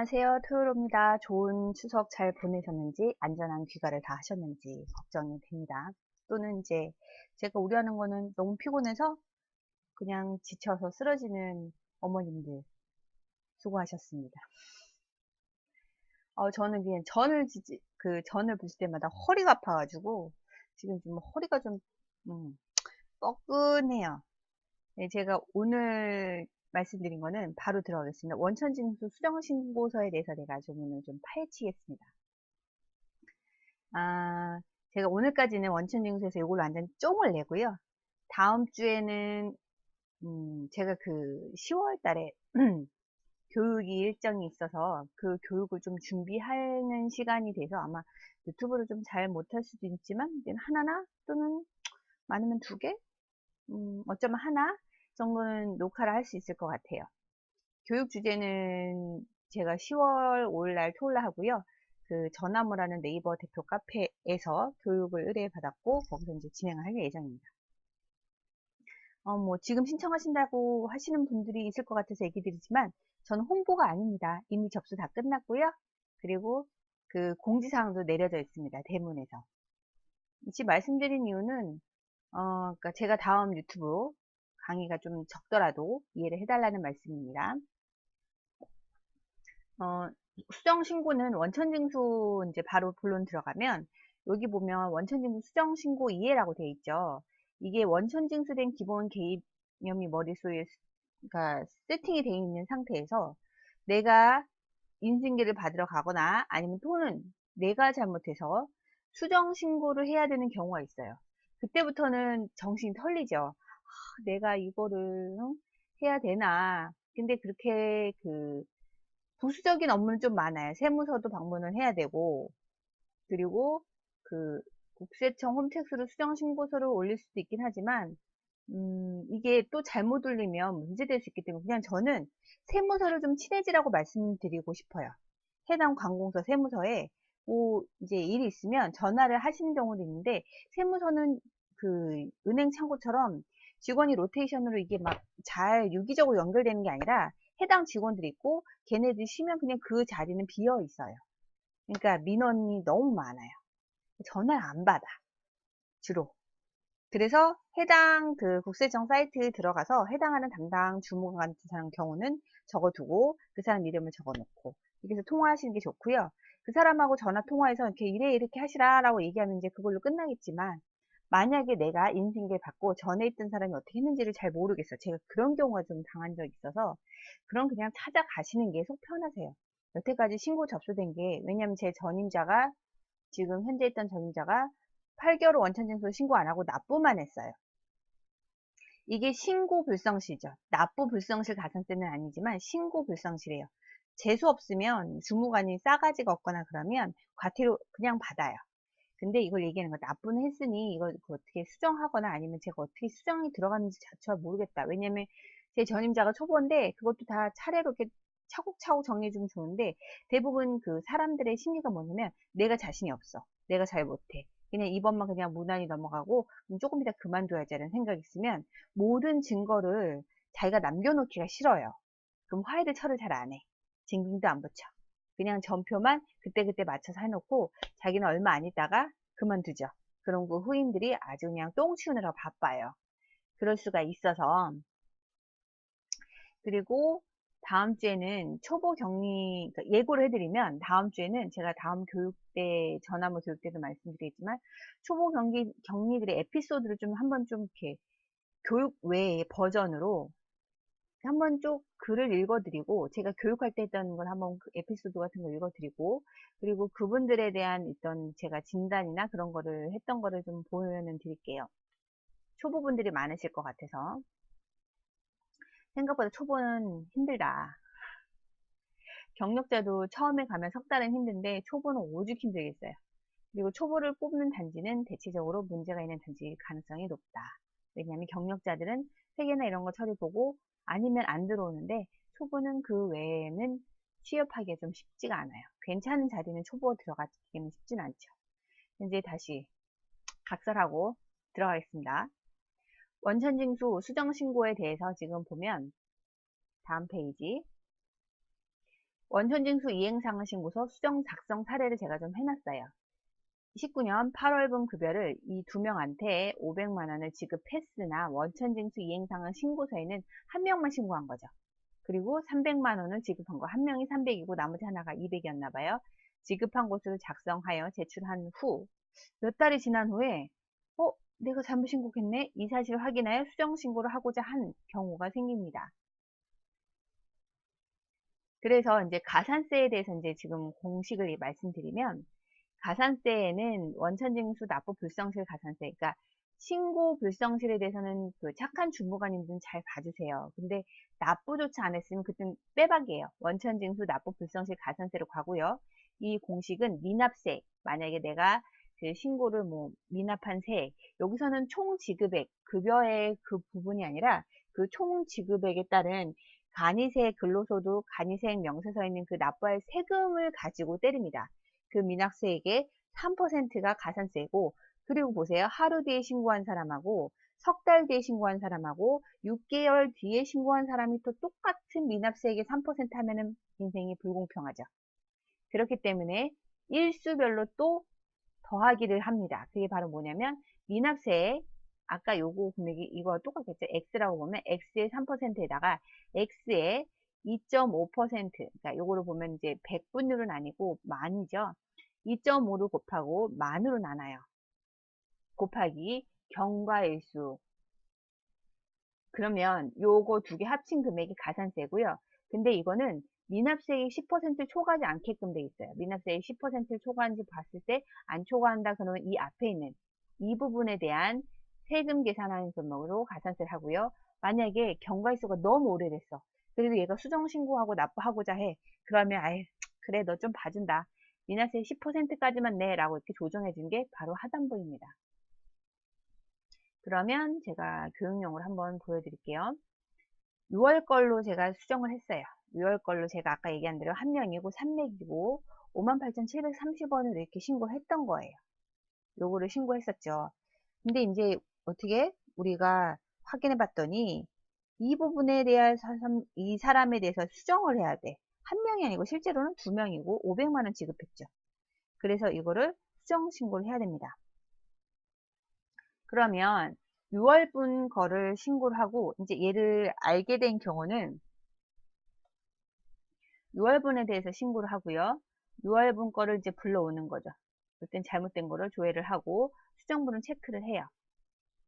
안녕하세요. 토요로입니다. 좋은 추석 잘 보내셨는지, 안전한 귀가를 다 하셨는지 걱정이 됩니다. 또는 이제 제가 우려하는 거는 너무 피곤해서 그냥 지쳐서 쓰러지는 어머님들 수고하셨습니다. 저는 그냥 전을 부실 때마다 허리가 아파가지고 지금 좀 허리가 좀 뻐근해요. 네, 제가 오늘 말씀드린 거는 바로 들어가겠습니다. 원천징수 수정신고서에 대해서 내가 좀 오늘 좀 파헤치겠습니다. 제가 오늘까지는 원천징수에서 이걸 완전 쫑을 내고요. 다음 주에는 제가 그 10월 달에 교육이 일정이 있어서 그 교육을 좀 준비하는 시간이 돼서 아마 유튜브를 좀 잘 못할 수도 있지만 하나나 또는 많으면 두 개? 어쩌면 하나 정도는 녹화를 할 수 있을 것 같아요. 교육 주제는 제가 10월 5일 날 토요일 날 하고요. 그 전화무라는 네이버 대표 카페에서 교육을 의뢰받았고 거기서 이제 진행을 할 예정입니다. 뭐 지금 신청하신다고 하시는 분들이 있을 것 같아서 얘기 드리지만 저는 홍보가 아닙니다. 이미 접수 다 끝났고요. 그리고 그 공지사항도 내려져 있습니다. 대문에서. 지금 말씀드린 이유는 그러니까 제가 다음 유튜브 강의가 좀 적더라도 이해를 해달라는 말씀입니다. 수정신고는 원천징수 이제 바로 본론 들어가면 여기 보면 원천징수 수정신고 이해라고 되어 있죠. 이게 원천징수된 기본 개념이 머릿속에 그러니까 세팅이 되어 있는 상태에서 내가 인증계를 받으러 가거나 아니면 또는 내가 잘못해서 수정신고를 해야 되는 경우가 있어요. 그때부터는 정신이 털리죠. 내가 이거를 해야 되나. 근데 그렇게 부수적인 업무는 좀 많아요. 세무서도 방문을 해야 되고, 그리고 그 국세청 홈택스로 수정신고서를 올릴 수도 있긴 하지만, 이게 또 잘못 올리면 문제될 수 있기 때문에 그냥 저는 세무서를 좀 친해지라고 말씀드리고 싶어요. 해당 관공서 세무서에 뭐 이제 일이 있으면 전화를 하시는 경우도 있는데 세무서는 그 은행 창구처럼 직원이 로테이션으로 이게 막 잘 유기적으로 연결되는 게 아니라 해당 직원들이 있고 걔네들이 쉬면 그냥 그 자리는 비어 있어요. 그러니까 민원이 너무 많아요. 전화를 안 받아 주로. 그래서 해당 그 국세청 사이트에 들어가서 해당하는 담당 주무관 같은 사람 경우는 적어두고 그 사람 이름을 적어놓고 이렇게 해서 통화하시는 게 좋고요. 그 사람하고 전화 통화해서 이렇게 이렇게 하시라라고 얘기하면 이제 그걸로 끝나겠지만 만약에 내가 인증계 받고 전에 있던 사람이 어떻게 했는지를 잘 모르겠어요. 제가 그런 경우가 좀 당한 적이 있어서 그럼 그냥 찾아가시는 게 속 편하세요. 여태까지 신고 접수된 게 왜냐면 제 전임자가 지금 현재 있던 전임자가 8개월 원천징수 신고 안 하고 납부만 했어요. 이게 신고 불성실이죠. 납부 불성실 가산세는 아니지만 신고 불성실이에요. 재수 없으면 주무관이 싸가지가 없거나 그러면 과태료 그냥 받아요. 근데 이걸 얘기하는 거 납부는 했으니 이걸 어떻게 수정하거나 아니면 제가 어떻게 수정이 들어갔는지 자체가 모르겠다. 왜냐면 제 전임자가 초보인데 그것도 다 차례로 이렇게 차곡차곡 정리해주면 좋은데 대부분 그 사람들의 심리가 뭐냐면 내가 자신이 없어. 내가 잘 못해. 그냥 이번만 그냥 무난히 넘어가고 조금 이따 그만둬야지라는 생각이 있으면 모든 증거를 자기가 남겨놓기가 싫어요. 그럼 화해를 철을 잘 안 해. 징빙도 안 붙여. 그냥 전표만 그때그때 맞춰서 해놓고 자기는 얼마 안 있다가 그만두죠. 그런 그 후임들이 아주 그냥 똥 치우느라 바빠요. 그럴 수가 있어서 그리고 다음 주에는 초보 격리 그러니까 예고를 해드리면 다음 주에는 제가 다음 교육 때 전화무 교육 때도 말씀드리겠지만 초보 격리들의 에피소드를 좀 한번 좀 이렇게 교육 외의 버전으로 한번 쭉 글을 읽어드리고 제가 교육할 때 했던 걸 한번 그 에피소드 같은 거 읽어드리고 그리고 그분들에 대한 어떤 제가 진단이나 그런 거를 했던 거를 좀 보여는 드릴게요. 초보분들이 많으실 것 같아서 생각보다 초보는 힘들다. 경력자도 처음에 가면 석 달은 힘든데 초보는 오죽 힘들겠어요. 그리고 초보를 뽑는 단지는 대체적으로 문제가 있는 단지일 가능성이 높다. 왜냐하면 경력자들은 회계나 이런 거 처리 보고 아니면 안 들어오는데 초보는 그 외에는 취업하기가 좀 쉽지가 않아요. 괜찮은 자리는 초보 들어가기는 쉽진 않죠. 이제 다시 각설하고 들어가겠습니다. 원천징수 수정신고에 대해서 지금 보면 다음 페이지 원천징수 이행상환 신고서 수정 작성 사례를 제가 좀 해놨어요. 19년 8월분 급여를 이 두 명한테 500만원을 지급했으나 원천징수 이행상환 신고서에는 한 명만 신고한 거죠. 그리고 300만원을 지급한 거, 한 명이 300이고 나머지 하나가 200이었나 봐요. 지급한 곳을 작성하여 제출한 후 몇 달이 지난 후에 내가 잘못 신고했네? 이 사실을 확인하여 수정 신고를 하고자 한 경우가 생깁니다. 그래서 이제 가산세에 대해서 이제 지금 공식을 말씀드리면, 가산세에는 원천징수 납부 불성실 가산세, 그러니까 신고 불성실에 대해서는 그 착한 주무관님들은 잘 봐주세요. 근데 납부조차 안 했으면 그땐 빼박이에요. 원천징수 납부 불성실 가산세로 가고요. 이 공식은 미납세, 만약에 내가 그 신고를 미납한 세액, 여기서는 총 지급액, 급여의 그 부분이 아니라 그 총 지급액에 따른 간이세액, 근로소득, 간이세액 명세서에 있는 그 납부할 세금을 가지고 때립니다. 그 미납세액의 3%가 가산세고, 그리고 보세요. 하루 뒤에 신고한 사람하고 석 달 뒤에 신고한 사람하고 6개월 뒤에 신고한 사람이 또 똑같은 미납세액의 3% 하면은 인생이 불공평하죠. 그렇기 때문에 일수별로 또 더하기를 합니다. 그게 바로 뭐냐면 미납세액, 아까 요거 금액이 이거 똑같겠죠. X라고 보면 X의 3%에다가 X의 2.5%, 그러니까 요거를 보면 이제 100분율은 아니고 만이죠. 2.5를 곱하고 만으로 나눠요. 곱하기 경과일수. 그러면 요거 두 개 합친 금액이 가산세고요. 근데 이거는 미납세액이 10% 초과하지 않게끔 돼 있어요. 미납세액이 10%를 초과한지 봤을 때 안 초과한다 그러면 이 앞에 있는 이 부분에 대한 세금 계산하는 금액으로 가산세를 하고요. 만약에 경과일수가 너무 오래됐어. 그래도 얘가 수정신고하고 납부하고자 해. 그러면 아예 그래 너 좀 봐준다. 미납세액 10%까지만 내 라고 이렇게 조정해 준 게 바로 하단부입니다. 그러면 제가 교육용으로 한번 보여드릴게요. 6월 걸로 제가 수정을 했어요. 6월 걸로 제가 아까 얘기한 대로 한 명이고 300이고 58,730원을 이렇게 신고를 했던 거예요. 요거를 신고했었죠. 근데 이제 어떻게 우리가 확인해 봤더니 이 부분에 대한 이 사람에 대해서 수정을 해야 돼. 한 명이 아니고 실제로는 두 명이고 500만원 지급했죠. 그래서 이거를 수정 신고를 해야 됩니다. 그러면 6월분 거를 신고를 하고 이제 얘를 알게 된 경우는 6월분에 대해서 신고를 하고요. 6월분 거를 이제 불러오는 거죠. 그땐 잘못된 거를 조회를 하고 수정분은 체크를 해요.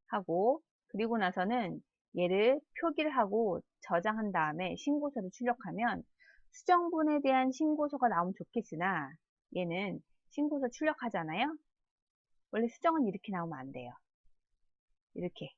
하고 그리고 나서는 얘를 표기를 하고 저장한 다음에 신고서를 출력하면 수정분에 대한 신고서가 나오면 좋겠으나 얘는 신고서 출력하잖아요. 원래 수정은 이렇게 나오면 안 돼요. 이렇게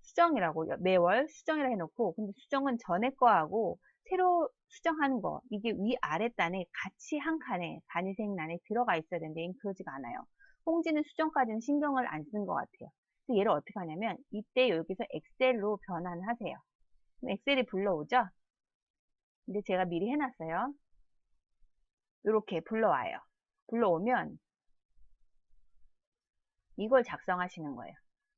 수정이라고 매월 수정이라 해놓고 근데 수정은 전에 거하고 새로 수정하는 거 이게 위아래 단에 같이 한 칸에 간이색란에 들어가 있어야 되는데 그러지가 않아요. 홍지는 수정까지는 신경을 안 쓴 것 같아요. 그래서 얘를 어떻게 하냐면 이때 여기서 엑셀로 변환하세요. 그럼 엑셀이 불러오죠. 근데 제가 미리 해놨어요. 이렇게 불러와요. 불러오면 이걸 작성하시는 거예요.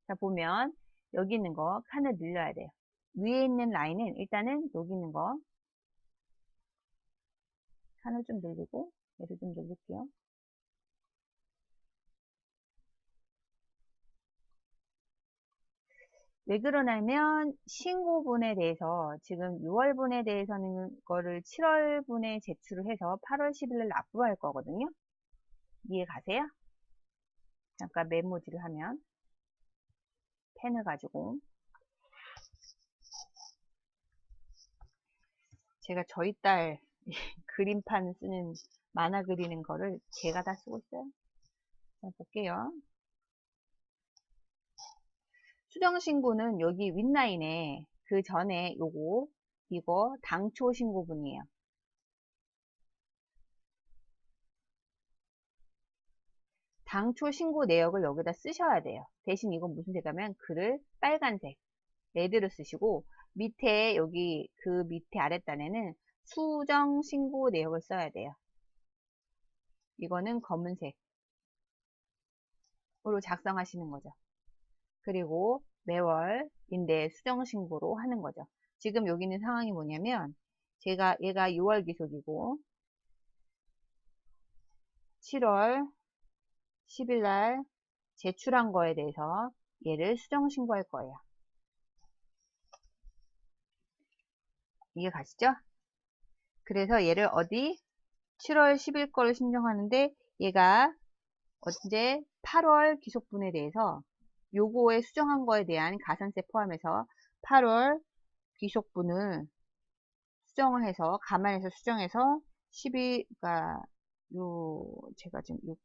자 보면 여기 있는 거 칸을 늘려야 돼요. 위에 있는 라인은 일단은 여기 있는 거 칸을 좀 늘리고 얘를 좀 늘릴게요. 왜 그러냐면 신고분에 대해서 지금 6월분에 대해서는 거를 7월분에 제출을 해서 8월 10일에 납부할 거거든요. 이해 가세요? 잠깐 메모지를 하면 펜을 가지고 제가 저희 딸 그림판 쓰는 만화 그리는 거를 제가 다 쓰고 있어요. 자 볼게요. 수정신고는 여기 윗라인에 그 전에 이거 당초 신고분이에요. 당초 신고 내역을 여기다 쓰셔야 돼요. 대신 이건 무슨 색이냐면 글을 빨간색 레드로 쓰시고 밑에 여기 그 밑에 아랫단에는 수정 신고 내역을 써야 돼요. 이거는 검은색으로 작성하시는 거죠. 그리고 매월인데 수정 신고로 하는 거죠. 지금 여기 있는 상황이 뭐냐면 얘가 6월 기속이고 7월 10일 날 제출한 거에 대해서 얘를 수정 신고할 거예요. 이게 가시죠? 그래서 얘를 어디 7월 10일 거를 신청하는데 얘가 언제 8월 기속분에 대해서 요거에 수정한 거에 대한 가산세 포함해서 8월 귀속분을 수정을 해서 감안해서 수정해서 12가 요 제가 지금 6,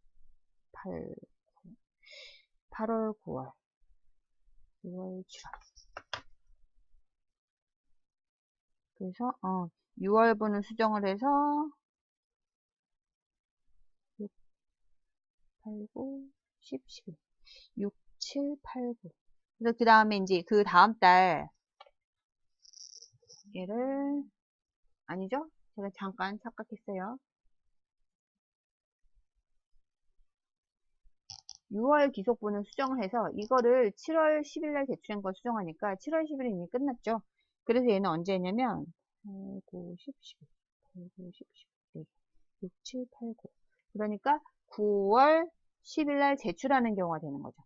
8, 8월, 9월, 6월, 7월 그래서 6월분을 수정을 해서 6, 8, 9, 10, 11 6, 7, 8, 9 그래서 그 다음에 이제 그 다음 달 얘를 아니죠? 제가 잠깐 착각했어요. 6월 기속분을 수정을 해서 이거를 7월 10일 날 제출한 걸 수정하니까 7월 10일이 이미 끝났죠. 그래서 얘는 언제 했냐면 8, 9, 10, 11, 8, 9, 10, 11, 6, 7, 8, 9 그러니까 9월 10일 날 제출하는 경우가 되는 거죠.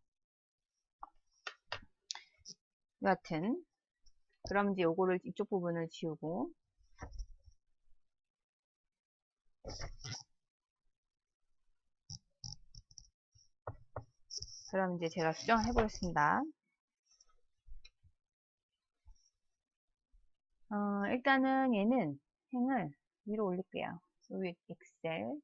여하튼 그럼 이제 요거를 이쪽 부분을 지우고 그럼 이제 제가 수정을 해보겠습니다. 일단은 얘는 행을 위로 올릴게요. 여기 엑셀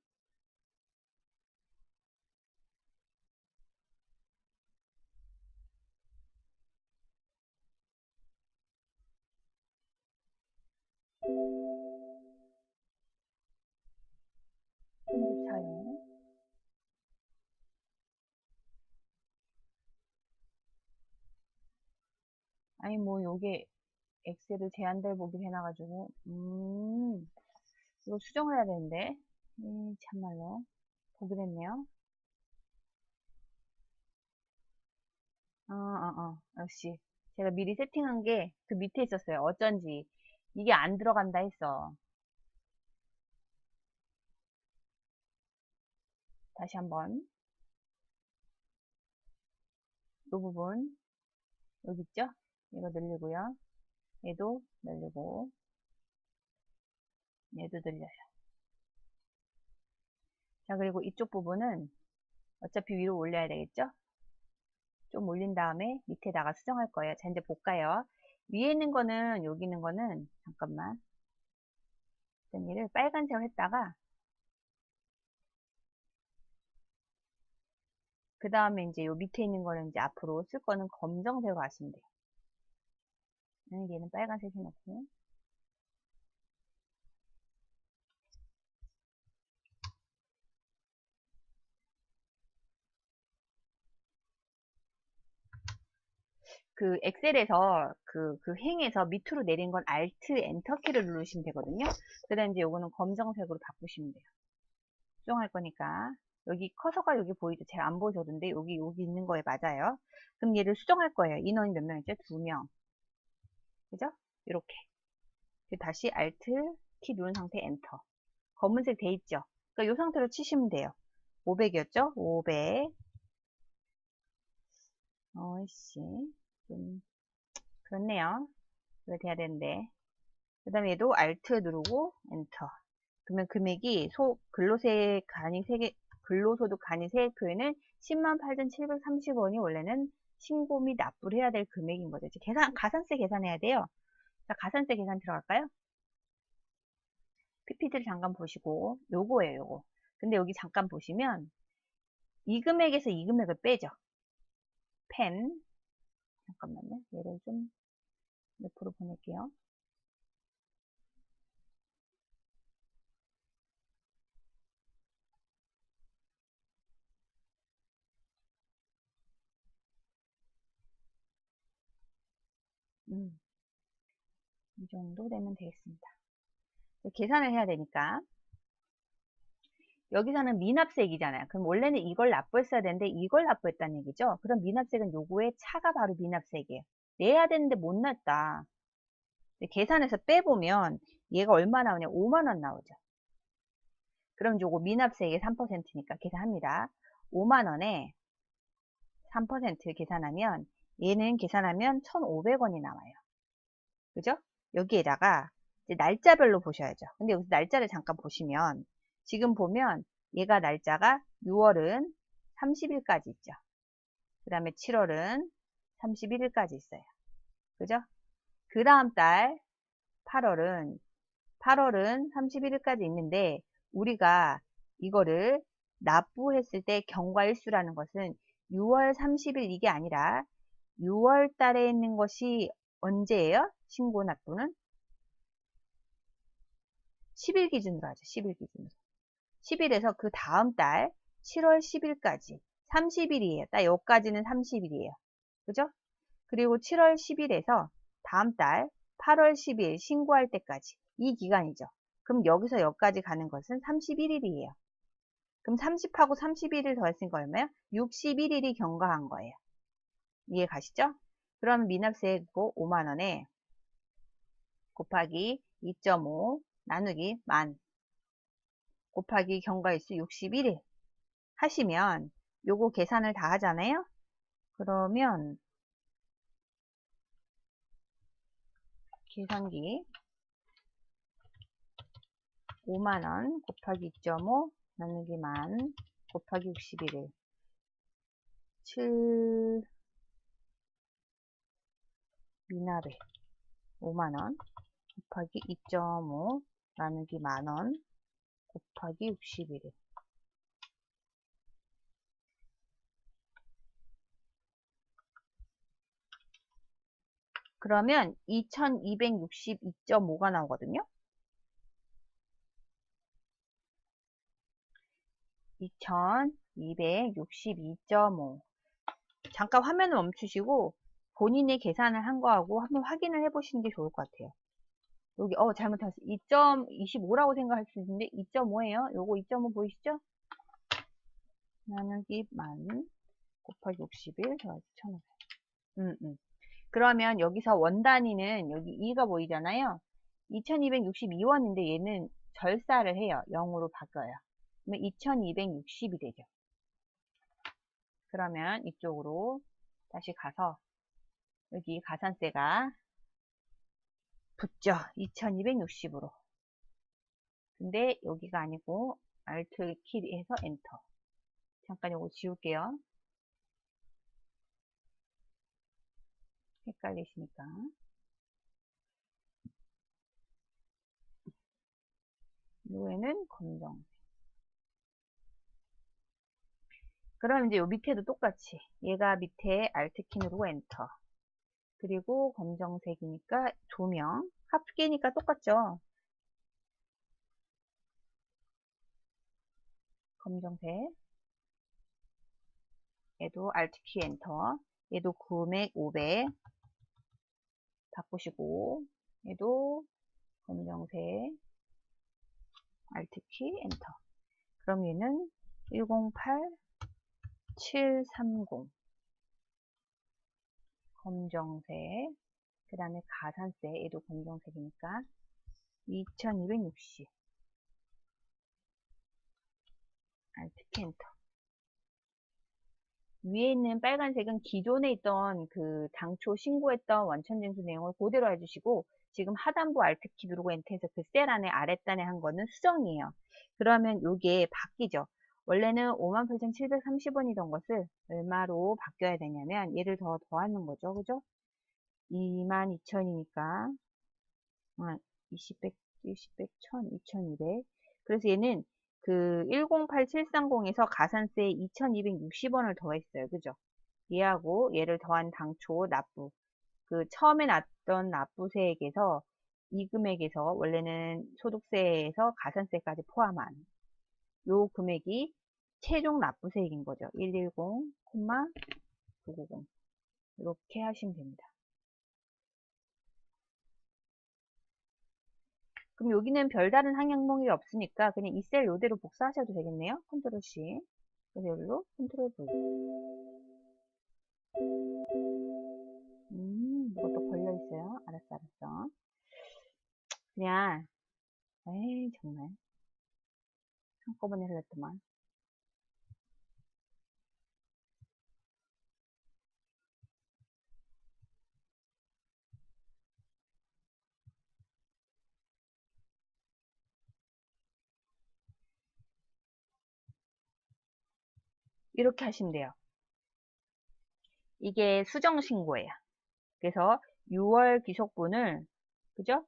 편집 사용 아니 뭐 요게 엑셀을 제한될 보기를 해놔가지고 이거 수정을 해야 되는데 참말로 보기로 했네요. 역시 제가 미리 세팅한 게 그 밑에 있었어요. 어쩐지 이게 안 들어간다 했어. 다시 한번 이 부분 여기 있죠? 이거 늘리고요. 얘도 늘리고 얘도 늘려요. 자 그리고 이쪽 부분은 어차피 위로 올려야 되겠죠? 좀 올린 다음에 밑에다가 수정할 거예요. 자 이제 볼까요? 위에 있는 거는 여기 있는 거는 잠깐만 일단 얘를 빨간색으로 했다가 그 다음에 이제 요 밑에 있는 거는 이제 앞으로 쓸 거는 검정색으로 하시면 돼요. 얘는 빨간색 해놓고 그 엑셀에서 그 행에서 밑으로 내린 건 Alt, 엔터 키를 누르시면 되거든요. 그 다음 이제 요거는 검정색으로 바꾸시면 돼요. 수정할 거니까. 여기 커서가 여기 보이죠? 잘 안 보여줬는데 여기 있는 거에 맞아요. 그럼 얘를 수정할 거예요. 인원이 몇 명이죠? 2명. 그죠? 이렇게. 다시 Alt 키 누른 상태 엔터. 검은색 돼 있죠? 그러니까 이 상태로 치시면 돼요. 500이었죠? 500. 어이씨. 좀 그렇네요. 그래 돼야 되는데. 그 다음에 얘도 Alt 누르고 엔터. 그러면 금액이 근로세 간이 근로소득 간이 세액표에는 108,730원이 원래는 신고 및 납부를 해야 될 금액인 거죠. 이제 가산세 계산해야 돼요. 자, 가산세 계산 들어갈까요? PPT를 잠깐 보시고 요거예요, 요거. 근데 여기 잠깐 보시면 이 금액에서 이 금액을 빼죠. 펜. 잠깐만요. 얘를 좀 옆으로 보낼게요. 이 정도 되면 되겠습니다. 계산을 해야 되니까 여기서는 미납세액이잖아요. 그럼 원래는 이걸 납부했어야 되는데 이걸 납부했다는 얘기죠. 그럼 미납세액은 요거의 차가 바로 미납세액이에요. 내야 되는데 못 냈다. 계산해서 빼보면 얘가 얼마 나오냐? 5만 원 나오죠. 그럼 요거 미납세액의 3%니까 계산합니다. 5만 원에 3% 계산하면 얘는 계산하면 1,500원이 나와요. 그죠? 여기에다가 이제 날짜별로 보셔야죠. 근데 여기서 날짜를 잠깐 보시면 지금 보면 얘가 날짜가 6월은 30일까지 있죠. 그 다음에 7월은 31일까지 있어요. 그죠? 그 다음 달 8월은 31일까지 있는데 우리가 이거를 납부했을 때 경과일수라는 것은 6월 30일 이게 아니라 6월 달에 있는 것이 언제예요? 신고 납부는 10일 기준으로 하죠. 10일 기준으로. 10일에서 그 다음 달 7월 10일까지 30일이에요. 딱 여기까지는 30일이에요. 그죠? 그리고 7월 10일에서 다음 달 8월 10일 신고할 때까지 이 기간이죠. 그럼 여기서 여기까지 가는 것은 31일이에요. 그럼 30하고 31일 더했으니까 얼마예요? 61일이 경과한 거예요. 이해 가시죠? 그럼 미납세액고 5만원에 곱하기 2.5 나누기 만 곱하기 경과일수 61일 하시면 요거 계산을 다 하잖아요. 그러면 계산기 5만원 곱하기 2.5 나누기 만 곱하기 61일 7 미납액 5만원 곱하기 2.5 나누기 만원 곱하기 61일 그러면 2262.5가 나오거든요. 2262.5 잠깐 화면을 멈추시고 본인의 계산을 한 거하고 한번 확인을 해 보시는 게 좋을 것 같아요. 여기 잘못했어요. 2.25라고 생각할 수 있는데 2.5예요. 요거 2.5 보이시죠? 나누기 만 곱하기 61 더하기 1,500. 그러면 여기서 원 단위는 여기 2가 보이잖아요. 2262원인데 얘는 절사를 해요. 0으로 바꿔요. 그러면 2260이 되죠. 그러면 이쪽으로 다시 가서 여기 가산세가 붙죠. 2260으로. 근데 여기가 아니고 Alt 키해서 엔터. 잠깐 요거 지울게요. 헷갈리시니까. 요에는 검정. 그럼 이제 요 밑에도 똑같이 얘가 밑에 Alt 키 누르고 엔터. 그리고 검정색이니까 조명. 합계니까 똑같죠. 검정색. 얘도 Alt 키 엔터. 얘도 금액 500 바꾸시고 얘도 검정색 Alt 키 엔터. 그럼 얘는 108730 검정색 그 다음에 가산세 얘도 검정색이니까 2260 Alt 키 엔터. 위에 있는 빨간색은 기존에 있던 그 당초 신고했던 원천징수 내용을 그대로 해주시고 지금 하단부 Alt 키 누르고 엔터해서 그 셀 안에 아랫단에 한 거는 수정이에요. 그러면 요게 바뀌죠. 원래는 58,730원이던 것을 얼마로 바뀌어야 되냐면 얘를 더하는 거죠. 그죠? 22,000이니까 20, 100, 20, 100, 1000, 2200 그래서 얘는 그 108730에서 가산세 2260원을 더했어요. 그죠? 얘하고 얘를 더한 당초 납부 그 처음에 났던 납부세액에서 이 금액에서 원래는 소득세에서 가산세까지 포함한 요 금액이 최종 납부세액인 거죠. 110,990 이렇게 하시면 됩니다. 그럼 여기는 별다른 항목이 없으니까 그냥 이 셀 이대로 복사하셔도 되겠네요. 컨트롤 C 그대로 컨트롤 V 뭐가 또 걸려있어요. 알았어. 그냥 에이, 정말. 한꺼번에 흘렸더만. 이렇게 하시면 돼요. 이게 수정신고예요. 그래서 6월 귀속분을, 그죠?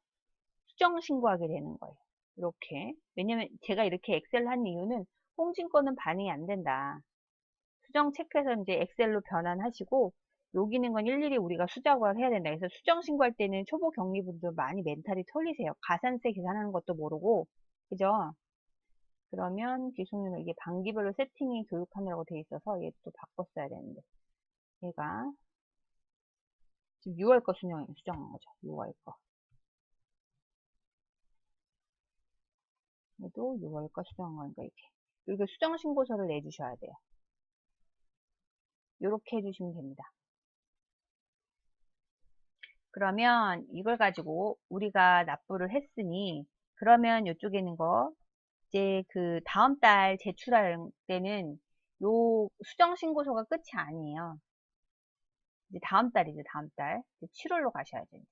수정신고하게 되는 거예요. 이렇게. 왜냐면 제가 이렇게 엑셀 한 이유는 홍진 거는 반영이 안 된다. 수정 체크해서 이제 엑셀로 변환하시고, 여기 있는 건 일일이 우리가 수작업을 해야 된다. 그래서 수정 신고할 때는 초보 경리분들 많이 멘탈이 털리세요. 가산세 계산하는 것도 모르고, 그죠? 그러면 기술률 이게 반기별로 세팅이 교육하느라고 돼 있어서 얘 또 바꿨어야 되는데, 얘가 지금 6월 거 수정한 거죠. 6월 거. 얘도 6월 거 수정한 거니까 이렇게. 그리고 수정 신고서를 내주셔야 돼요. 이렇게 해주시면 됩니다. 그러면 이걸 가지고 우리가 납부를 했으니, 그러면 이쪽에 있는 거 이제 그 다음 달 제출할 때는 요 수정 신고서가 끝이 아니에요. 이제 다음 달이죠. 다음 달 7월로 가셔야죠. 이제.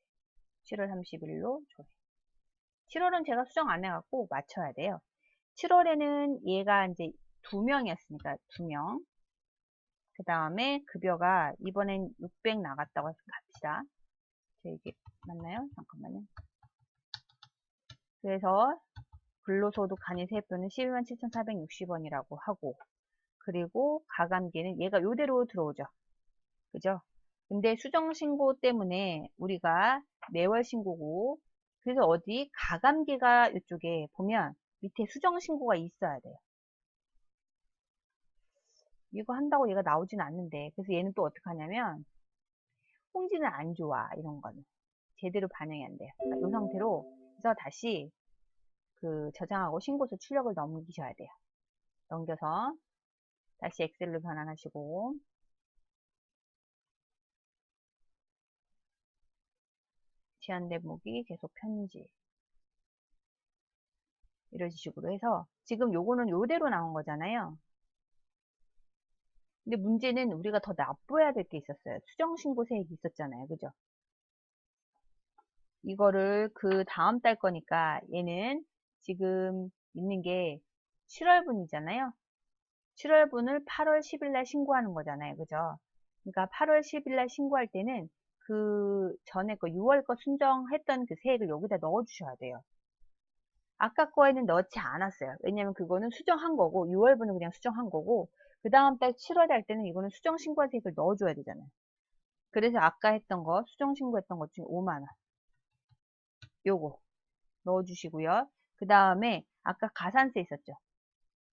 7월 30일로 조회. 7월은 제가 수정 안 해갖고 맞춰야 돼요. 7월에는 얘가 이제 2명이었으니까 2명. 그 다음에 급여가 이번엔 600 나갔다고 합시다. 이게 맞나요? 잠깐만요. 그래서 근로소득 간이세표는 127,460원이라고 하고, 그리고 가감기는 얘가 요대로 들어오죠. 그죠? 근데 수정신고 때문에 우리가 매월 신고고, 그래서 어디 가감기가 이쪽에 보면 밑에 수정신고가 있어야 돼요. 이거 한다고 얘가 나오진 않는데, 그래서 얘는 또 어떻게 하냐면 홍지는 안 좋아. 이런 거는 제대로 반영이 안 돼요. 그러니까 이 상태로 해서 다시 그 저장하고 신고서 출력을 넘기셔야 돼요. 넘겨서 다시 엑셀로 변환하시고, 제한 대목이 계속 편지, 이런 식으로 해서 지금 요거는 요대로 나온 거잖아요. 근데 문제는 우리가 더 납부해야 될 게 있었어요. 수정신고세액이 있었잖아요. 그죠? 이거를 그 다음 달 거니까 얘는 지금 있는 게 7월분이잖아요. 7월분을 8월 10일 날 신고하는 거잖아요. 그죠? 그러니까 8월 10일 날 신고할 때는 그 전에 거 6월 거 순정했던 그 세액을 여기다 넣어 주셔야 돼요. 아까 거에는 넣지 않았어요. 왜냐면 그거는 수정한 거고 6월분은 그냥 수정한 거고, 그 다음 달 7월 할 때는 이거는 수정 신고세액을 넣어줘야 되잖아요. 그래서 아까 했던 거 수정 신고했던 것 중에 5만원 요거 넣어주시고요. 그 다음에 아까 가산세 있었죠.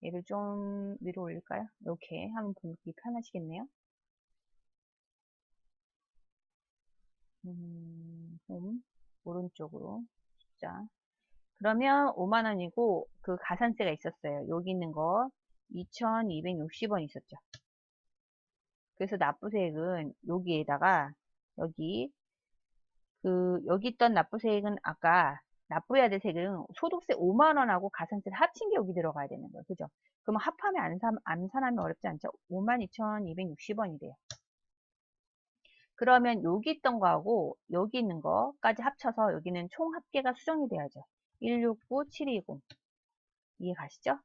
얘를 좀 위로 올릴까요? 이렇게 하면 보기 편하시겠네요. 홈 오른쪽으로 숫자. 그러면 5만원이고 그 가산세가 있었어요. 여기 있는 거 2,260원 있었죠. 그래서 납부세액은 여기에다가 여기 있던 납부세액은 아까 납부해야 될 세액은 소득세 5만원하고 가산세를 합친 게 여기 들어가야 되는 거예요. 그죠? 그러면 합하면 안 산하면 어렵지 않죠? 52,260원이래요. 그러면 여기 있던 거하고 여기 있는 거까지 합쳐서 여기는 총 합계가 수정이 돼야죠. 169720 이해 가시죠?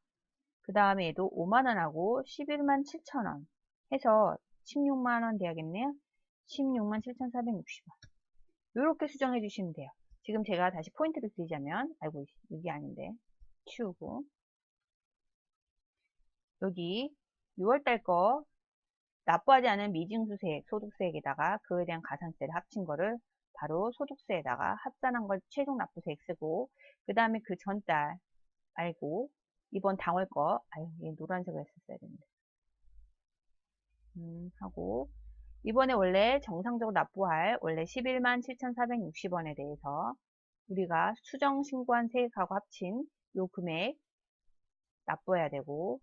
그 다음에 얘도 5만원하고 11만 7천원 해서 16만원 돼야겠네요. 16만 7,460원. 이렇게 수정해 주시면 돼요. 지금 제가 다시 포인트를 드리자면, 아이고, 여기 아닌데, 치우고, 여기 6월달 거 납부하지 않은 미징수세액, 소득세액에다가 그에 대한 가산세를 합친 거를 바로 소득세에다가 합산한 걸 최종 납부세액 쓰고, 그 다음에 그 전달, 아이고, 이번 당월 거, 아유, 얘 노란색으로 했었어야 되는데, 하고, 이번에 원래 정상적으로 납부할 원래 11만 7,460원에 대해서 우리가 수정 신고한 세액하고 합친 요 금액 납부해야 되고,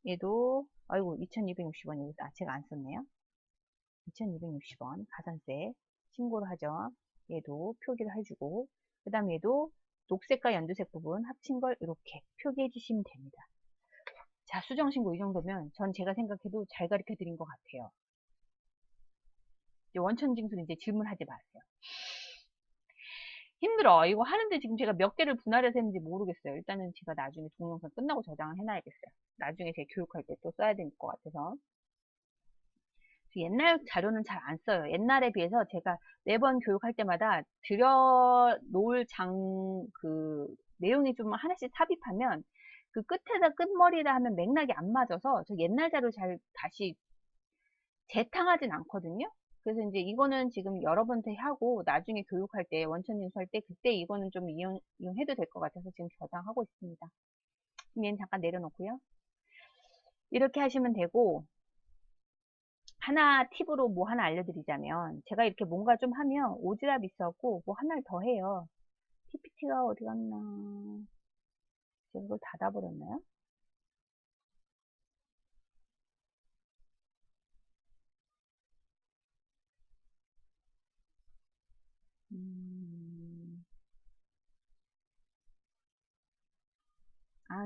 얘도 아이고 2,260원 여기 제가 안 썼네요. 2,260원 가산세 신고를 하죠. 얘도 표기를 해주고, 그 다음 얘도 녹색과 연두색 부분 합친 걸 이렇게 표기해 주시면 됩니다. 자, 수정신고 이 정도면 전 제가 생각해도 잘 가르쳐 드린 것 같아요. 이제 원천징수는 이제 질문하지 마세요. 힘들어. 이거 하는데 지금 제가 몇 개를 분할해서 했는지 모르겠어요. 일단은 제가 나중에 동영상 끝나고 저장을 해놔야겠어요. 나중에 제 교육할 때 또 써야 될 것 같아서. 옛날 자료는 잘 안 써요. 옛날에 비해서 제가 매번 교육할 때마다 들여놓을 내용이 좀 하나씩 삽입하면 그 끝에다 끝머리라 하면 맥락이 안 맞아서 저 옛날 자료 잘 다시 재탕하진 않거든요. 그래서 이제 이거는 지금 여러분한테 하고 나중에 교육할 때 원천징수할 때 그때 이거는 좀 이용해도 될 것 같아서 지금 저장하고 있습니다. 그럼 얘는 잠깐 내려놓고요. 이렇게 하시면 되고 하나 팁으로 뭐 하나 알려드리자면 제가 이렇게 뭔가 좀 하면 오지랖 있었고 뭐 하나를 더 해요. PPT가 어디 갔나. 제가 이걸 닫아버렸나요?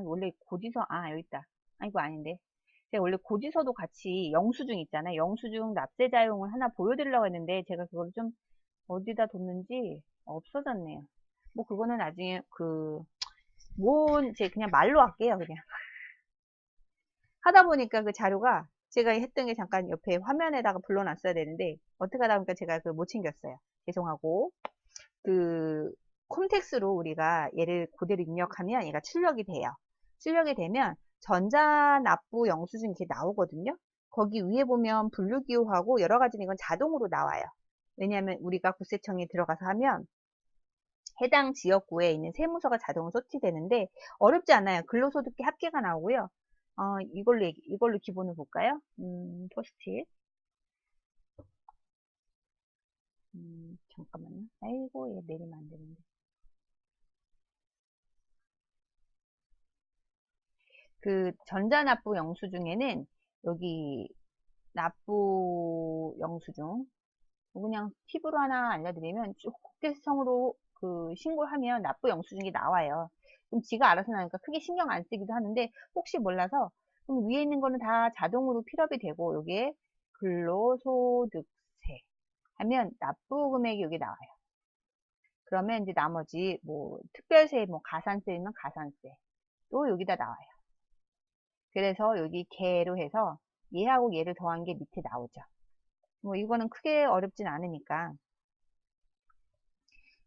원래 고지서, 여기 있다. 이거 아닌데. 제가 원래 고지서도 같이 영수증 있잖아요. 영수증 납세자용을 하나 보여드리려고 했는데 제가 그걸 좀 어디다 뒀는지 없어졌네요. 뭐 그거는 나중에 제 그냥 말로 할게요. 그냥 하다 보니까 그 자료가 제가 했던 게 잠깐 옆에 화면에다가 불러놨어야 되는데 어떻게 하다 보니까 제가 못 챙겼어요. 죄송하고 콤텍스로 우리가 얘를 그대로 입력하면 얘가 출력이 돼요. 출력이 되면 전자납부 영수증 이렇게 나오거든요. 거기 위에 보면 분류기호하고 여러 가지는 이건 자동으로 나와요. 왜냐하면 우리가 국세청에 들어가서 하면 해당 지역구에 있는 세무서가 자동으로 소치되는데 어렵지 않아요. 근로소득계 합계가 나오고요. 이걸로 기본을 볼까요? 포스트잇. 잠깐만요. 아이고, 얘 내리면 안 되는데. 전자납부 영수증에는 여기 납부 영수증 그냥 팁으로 하나 알려드리면 쭉 국세청으로 신고하면 납부 영수증이 나와요. 그럼 지가 알아서 나니까 크게 신경 안 쓰기도 하는데 혹시 몰라서 그럼 위에 있는 거는 다 자동으로 필업이 되고 여기에 근로소득세 하면 납부 금액이 여기 나와요. 그러면 이제 나머지 뭐 특별세, 뭐 가산세면 가산세 또 여기다 나와요. 그래서 여기 개로 해서 얘하고 얘를 더한 게 밑에 나오죠. 뭐 이거는 크게 어렵진 않으니까.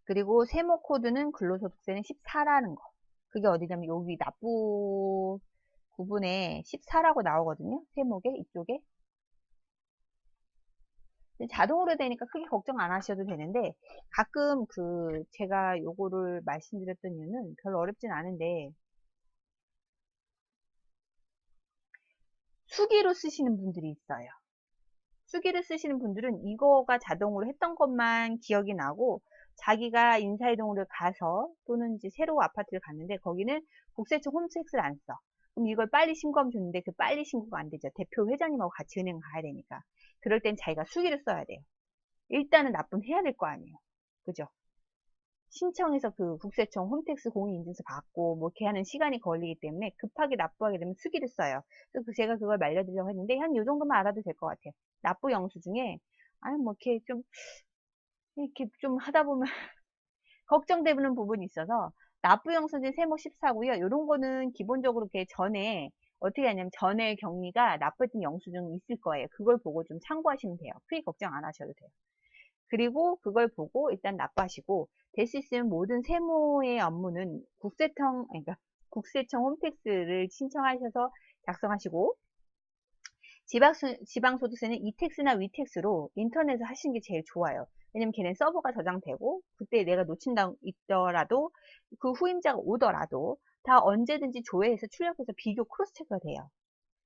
그리고 세모 코드는 근로소득세는 14라는 거. 그게 어디냐면 여기 납부 구분에 14라고 나오거든요. 세목에 이쪽에. 자동으로 되니까 크게 걱정 안 하셔도 되는데 가끔 제가 요거를 말씀드렸던 이유는 별로 어렵진 않은데 수기로 쓰시는 분들이 있어요. 수기를 쓰시는 분들은 이거가 자동으로 했던 것만 기억이 나고 자기가 인사이동으로 가서 또는 이제 새로 아파트를 갔는데 거기는 국세청 홈택스를 안 써. 그럼 이걸 빨리 신고하면 좋은데 그 빨리 신고가 안 되죠. 대표 회장님하고 같이 은행 가야 되니까. 그럴 땐 자기가 수기를 써야 돼요. 일단은 납부해야 될 거 아니에요. 그죠? 신청해서 국세청 홈택스 공인인증서 받고 뭐 이렇게 하는 시간이 걸리기 때문에 급하게 납부하게 되면 수기를 써요. 그래서 제가 그걸 말려드리려고 했는데 한 요 정도만 알아도 될 것 같아요. 납부 영수증에 뭐 이렇게 좀 하다 보면 걱정되는 부분이 있어서 납부 영수증 세모 14고요. 이런 거는 기본적으로 이렇게 전에 어떻게 하냐면 전에 경위가 납부했던 영수증이 있을 거예요. 그걸 보고 좀 참고하시면 돼요. 크게 걱정 안 하셔도 돼요. 그리고 그걸 보고 일단 납부하시고 될 수 있으면 모든 세무의 업무는 그러니까 국세청 홈택스를 신청하셔서 작성하시고 지방소득세는 이택스나 위택스로 인터넷에서 하시는 게 제일 좋아요. 왜냐면 걔는 서버가 저장되고 그때 내가 놓친다 있더라도 그 후임자가 오더라도 다 언제든지 조회해서 출력해서 비교 크로스 체크가 돼요.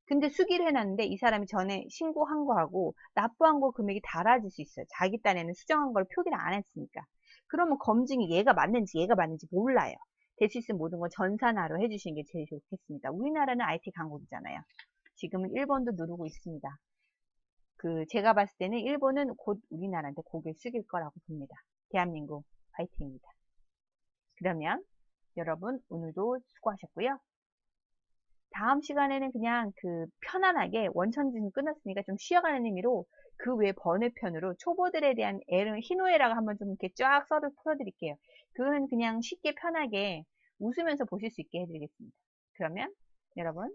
근데 수기를 해놨는데 이 사람이 전에 신고한 거하고 납부한 거 금액이 달라질 수 있어요. 자기 딴에는 수정한 걸 표기를 안 했으니까. 그러면 검증이 얘가 맞는지 몰라요. 될 수 있으면 모든 건 전산화로 해주시는 게 제일 좋겠습니다. 우리나라는 IT 강국이잖아요. 지금은 일본도 누르고 있습니다. 제가 봤을 때는 일본은 곧 우리나라한테 고개 숙일 거라고 봅니다. 대한민국 화이팅입니다. 그러면 여러분 오늘도 수고하셨고요. 다음 시간에는 그냥 편안하게 원천징수 끝났으니까 좀 쉬어가는 의미로 그 외 번외편으로 초보들에 대한 희노애락을 한번 좀 이렇게 쫙 썰을 풀어드릴게요. 그거는 그냥 쉽게 편하게 웃으면서 보실 수 있게 해드리겠습니다. 그러면 여러분